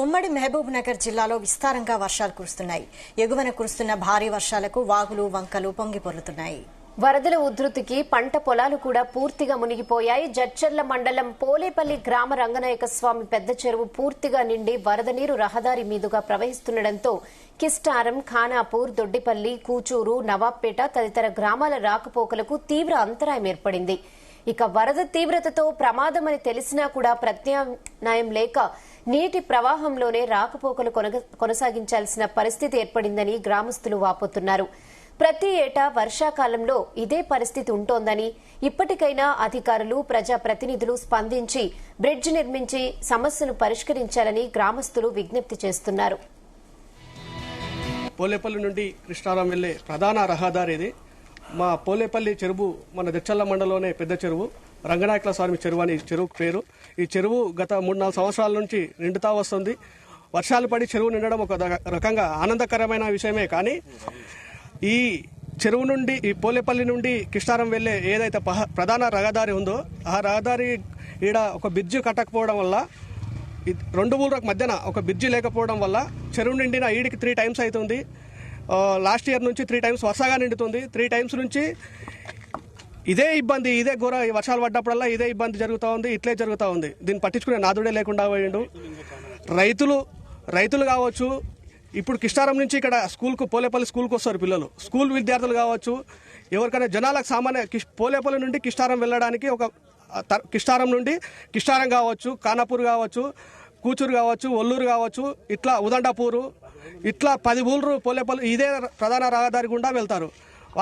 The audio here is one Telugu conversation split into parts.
ఉమ్మడి మహబూబ్ నగర్ జిల్లాలో విస్తారంగా వర్షాలు కురుస్తున్నాయి. ఎగువన కురుస్తున్న భారీ వర్షాలకు వాగులు వంకలు పొంగిపొర్లుతున్నాయి. వరదల ఉధృతికి పంట పొలాలు కూడా పూర్తిగా మునిగిపోయాయి. జడ్చర్ల మండలం పోలేపల్లి గ్రామ రంగనాయక స్వామి పెద్ద చెరువు పూర్తిగా నిండి వరద నీరు రహదారి మీదుగా ప్రవహిస్తుండటంతో కిస్టారం, ఖానాపూర్, దొడ్డిపల్లి, కూచూరు, నవాబ్పేట తదితర గ్రామాల రాకపోకలకు తీవ్ర అంతరాయం ఏర్పడింది. ఇక వరద తీవ్రతతో ప్రమాదమని తెలిసినా కూడా ప్రత్యామ్నాయం లేక నీటి ప్రవాహంలోనే రాకపోకలు కొనసాగించాల్సిన పరిస్థితి ఏర్పడిందని గ్రామస్తులు వాపోతున్నారు. ప్రతి ఏటా వర్షాకాలంలో ఇదే పరిస్థితి ఉంటోందని, ఇప్పటికైనా అధికారులు, ప్రజాప్రతినిధులు స్పందించి బ్రిడ్జ్ నిర్మించి సమస్యను పరిష్కరించాలని గ్రామస్తులు విజ్ఞప్తి చేస్తున్నారు. పోలేపల్లి నుండి కృష్ణారం వెళ్లే ప్రధాన రహదారి ఇది. మా పోలేపల్లి చెరువు మన జడ్చర్ల మండలంలోనే పెద్ద చెరువు, రంగనాయకుల స్వామి చెరువు అని చెరువుకు పేరు. ఈ చెరువు గత 3-4 సంవత్సరాల నుంచి నిండుతా వస్తుంది. వర్షాలు పడి చెరువు నిండడం ఒక రకంగా ఆనందకరమైన విషయమే. కానీ ఈ చెరువు నుండి, ఈ పోలేపల్లి నుండి కృష్ణారం వెళ్లే ఏదైతే ప్రధాన రహదారి ఉందో ఆ రహదారి ఈడ ఒక బ్రిడ్జి కట్టకపోవడం వల్ల, 2 ఊళ్ళకు మధ్యన ఒక బ్రిడ్జి లేకపోవడం వల్ల చెరువు నిండిన ఈడికి 3 టైమ్స్ అవుతుంది. లాస్ట్ ఇయర్ నుంచి 3 టైమ్స్ వరుసగా నిండుతుంది. 3 టైమ్స్ నుంచి ఇదే ఇబ్బంది, ఇదే ఘోర వర్షాలు పడ్డప్పుడల్లా ఇదే ఇబ్బంది జరుగుతూ ఉంది. ఇట్లే జరుగుతూ ఉంది. దీన్ని పట్టించుకునే నాదుడే లేకుండా పోయిండు. రైతులు కావచ్చు, ఇప్పుడు కిష్టారం నుంచి ఇక్కడ స్కూల్కు, పోలేపల్లి స్కూల్కి వస్తారు పిల్లలు, స్కూల్ విద్యార్థులు కావచ్చు, ఎవరికైనా జనాలకు సామాన్య పోలేపల్లి నుండి కిష్టారం వెళ్ళడానికి కిష్టారం నుండి కిష్టారం కావచ్చు, ఖానాపూర్ కావచ్చు, కూచూరు కావచ్చు, ఒల్లూరు కావచ్చు, ఇట్లా ఉదండపూరు, ఇట్లా 10 ఊళ్ళు పోలేపల్లి ఇదే ప్రధాన రహదారి గుండా వెళ్తారు.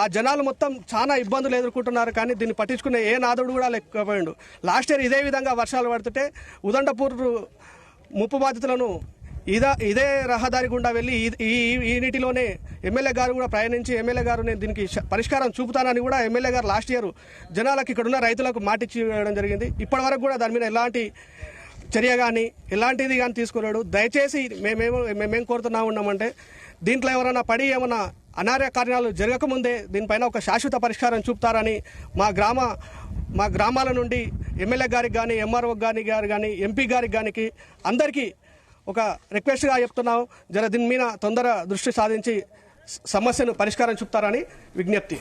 ఆ జనాలు మొత్తం చాలా ఇబ్బందులు ఎదుర్కొంటున్నారు. కానీ దీన్ని పట్టించుకునే ఏ నాదుడు కూడా లేకపోయిండు. లాస్ట్ ఇయర్ ఇదే విధంగా వర్షాలు పడుతుంటే ఉదండపూర్ ముప్పు బాధితులను ఇదే రహదారి గుండా వెళ్ళి ఈ నీటిలోనే ఎమ్మెల్యే గారు కూడా ప్రయాణించి, ఎమ్మెల్యే గారు నేను దీనికి పరిష్కారం చూపుతానని కూడా ఎమ్మెల్యే గారు లాస్ట్ ఇయర్ జనాలకు, ఇక్కడున్న రైతులకు మాటిచ్చి వేయడం జరిగింది. ఇప్పటి వరకు కూడా దాని మీద ఎలాంటి చర్య కానీ ఎలాంటిది కానీ తీసుకున్నాడు. దయచేసి మేమేం కోరుతున్నా ఉన్నామంటే, దీంట్లో ఎవరైనా పడి ఏమైనా అనార్య కార్యాలు జరగకముందే దీనిపైన ఒక శాశ్వత పరిష్కారం చూపుతారని మా గ్రామాల నుండి ఎమ్మెల్యే గారికి కానీ, ఎంఆర్ఓ గారు కానీ, ఎంపీ గారికి కానీ అందరికీ ఒక రిక్వెస్ట్గా చెప్తున్నాం. దీని మీద తొందర దృష్టి సాధించి సమస్యను పరిష్కారం చూపుతారని విజ్ఞప్తి.